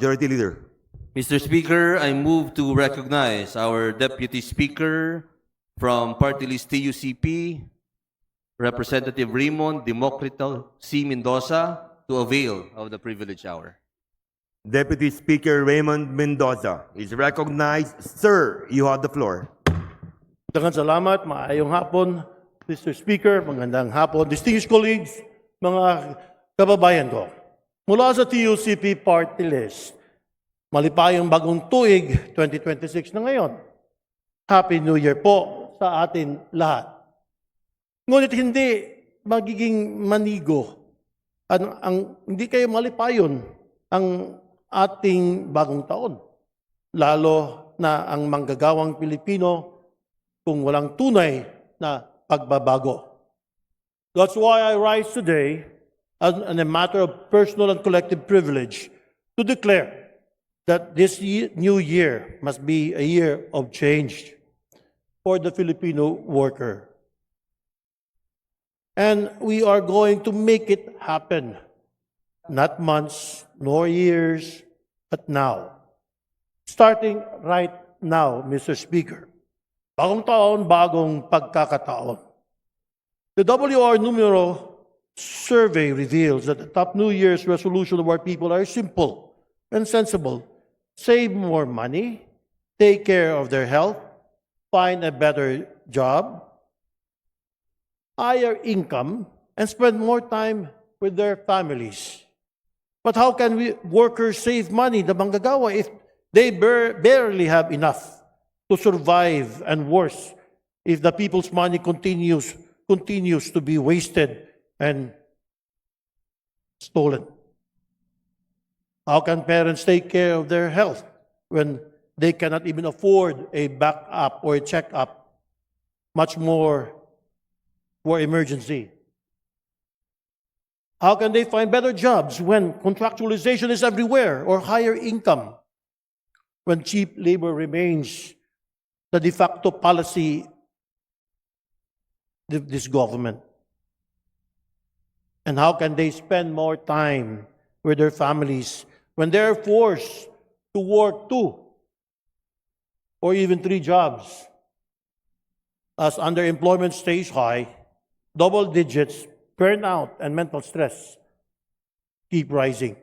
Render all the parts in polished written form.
Majority Leader. Mr. Speaker, I move to recognize our Deputy Speaker from Party List TUCP, Representative Raymond Democrito C. Mendoza, to avail of the privilege hour. Deputy Speaker Raymond Mendoza is recognized. Sir, you have the floor. Daghang salamat, maayong hapon, Mr. Speaker, magandang hapon, distinguished colleagues, mga kababayan ko. Mula sa TUCP Party List, malipayang bagong tuig 2026 na ngayon. Happy New Year po sa atin lahat. Ngunit hindi magiging manigo, hindi kayo malipayon ang ating bagong taon. Lalo na ang manggagawang Pilipino kung walang tunay na pagbabago. That's why I rise today as a matter of personal and collective privilege to declare that this new year must be a year of change for the Filipino worker. And we are going to make it happen, not months nor years, but now. Starting right now, Mr. Speaker. Bagong taon, bagong pagkakataon. The WR Numero survey reveals that the top New Year's resolution of our people are simple and sensible. Save more money, take care of their health, find a better job, higher income, and spend more time with their families. But how can workers save money, the manggagawa, if they barely have enough to survive, and worse, if the people's money continues to be wasted and stolen? How can parents take care of their health when they cannot even afford a backup or a checkup, much more for emergency? How can they find better jobs when contractualization is everywhere, or higher income when cheap labor remains the de facto policy of this government? And how can they spend more time with their families when they're forced to work 2 or even 3 jobs? As underemployment stays high, double digits, burnout, and mental stress keep rising.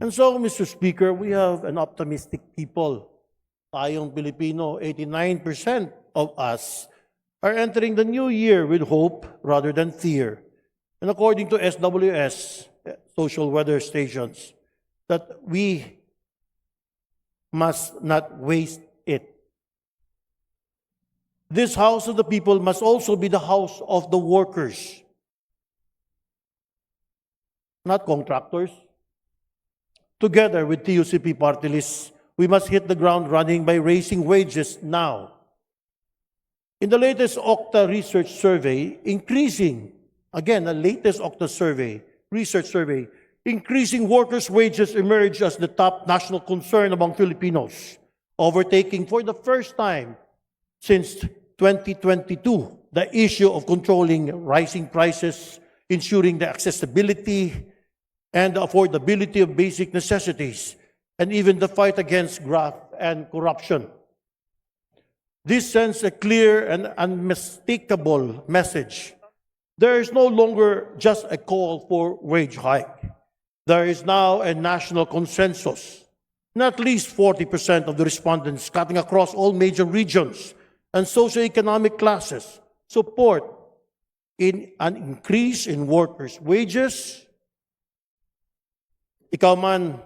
And so, Mr. Speaker, we have an optimistic people. Tayong Pilipino, 89% of us are entering the new year with hope rather than fear. And according to SWS, social weather stations, that we must not waste it. This house of the people must also be the house of the workers, not contractors. Together with TUCP Party List, we must hit the ground running by raising wages now. In the latest Okta research survey, increasing workers' wages emerged as the top national concern among Filipinos, overtaking for the first time since 2022 the issue of controlling rising prices, ensuring the accessibility and the affordability of basic necessities, and even the fight against graft and corruption. This sends a clear and unmistakable message. There is no longer just a call for wage hike. There is now a national consensus. And at least 40% of the respondents, cutting across all major regions and socioeconomic classes, support in an increase in workers' wages. Ikaw man,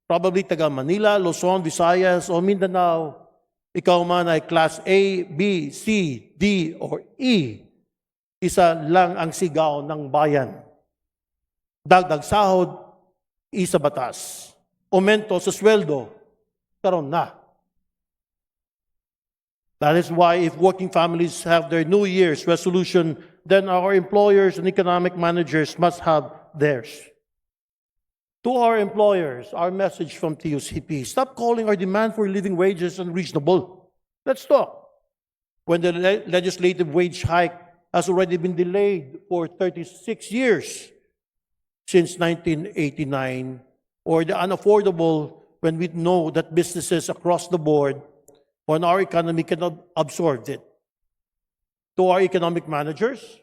probably taga Manila, Luzon, Visayas, o Mindanao, ikaw man ay Class A, B, C, D, or E, isa lang ang sigaw ng bayan. Dagdag sahod, isa batas. Aumento sa sweldo, karon na. That is why if working families have their New Year's resolution, then our employers and economic managers must have theirs. To our employers, our message from TUCP, stop calling our demand for living wages unreasonable. Let's talk. When the legislative wage hike has already been delayed for 36 years, since 1989, or the unaffordable when we know that businesses across the board on our economy cannot absorb it. To our economic managers,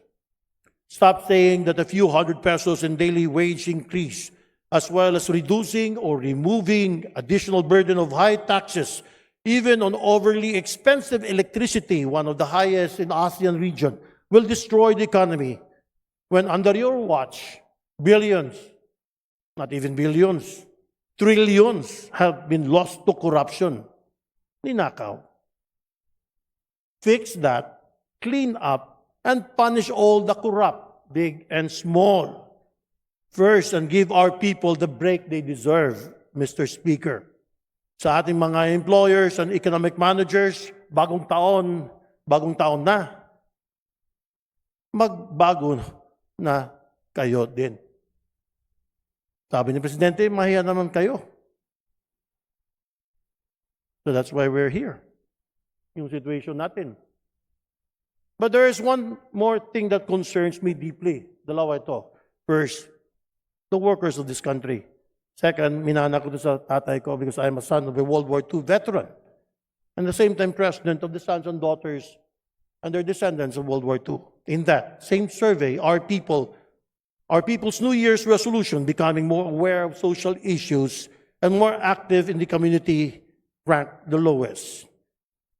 stop saying that a few hundred pesos in daily wage increase, as well as reducing or removing additional burden of high taxes, even on overly expensive electricity, one of the highest in ASEAN region, will destroy the economy. When under your watch, billions, not even billions, trillions have been lost to corruption. Ninakaw. Fix that, clean up, and punish all the corrupt, big and small. First, and give our people the break they deserve, Mr. Speaker. Sa ating mga employers and economic managers, bagong taon na. Magbago na kayo din. Sabi ni Presidente, mahiya naman kayo. So that's why we're here. Yung situation natin. But there is one more thing that concerns me deeply. Dalawa ito. First, the workers of this country. Second, minana ko sa tatay ko because I am a son of a World War II veteran. And at the same time, president of the sons and daughters and their descendants of World War II. In that same survey, our people's New Year's resolution, becoming more aware of social issues and more active in the community, ranked the lowest.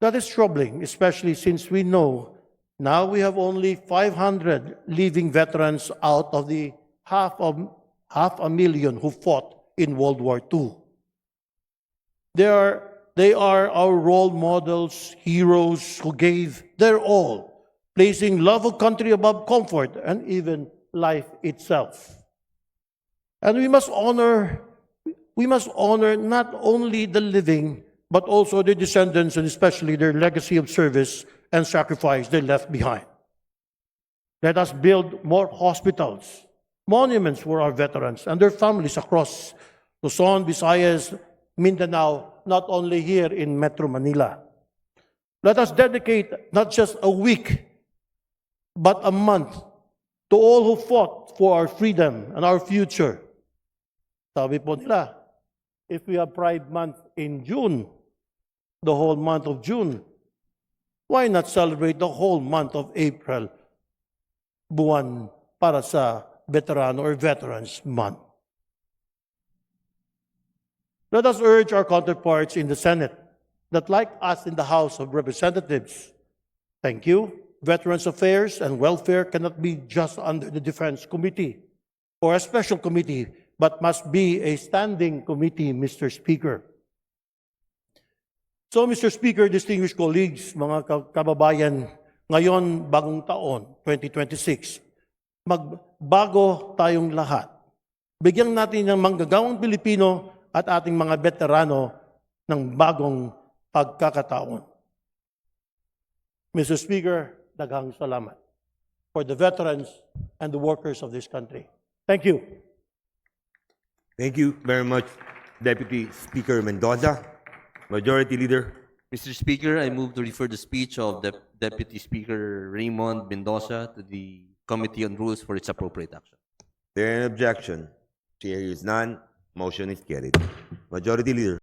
That is troubling, especially since we know now we have only 500 living veterans out of the half a million who fought in World War II. They are our role models, heroes who gave their all, placing love of country above comfort and even life itself. And we must honor not only the living, but also their descendants and especially their legacy of service and sacrifice they left behind. Let us build more hospitals, monuments for our veterans and their families across Luzon, Visayas, Mindanao, not only here in Metro Manila. Let us dedicate not just a week, but a month to all who fought for our freedom and our future. Sabi po nila, if we have Pride Month in June, the whole month of June, why not celebrate the whole month of April, buwan para sa Veterano or Veterans Month? Let us urge our counterparts in the Senate that, like us in the House of Representatives, thank you, Veterans Affairs and Welfare cannot be just under the Defense Committee or a special committee, but must be a standing committee, Mr. Speaker. So, Mr. Speaker, distinguished colleagues, mga kababayan, ngayon, bagong taon, 2026, magbago tayong lahat. Bigyan natin ng manggagawang Pilipino at ating mga veterano ng bagong pagkakataon. Mr. Speaker, daghang salamat for the veterans and the workers of this country. Thank you. Thank you very much, Deputy Speaker Mendoza. Majority Leader. Mr. Speaker, I move to refer the speech of Deputy Speaker Raymond Mendoza to the Committee on Rules for its appropriate action. There an objection? Chair is none. Motion is carried. Majority Leader.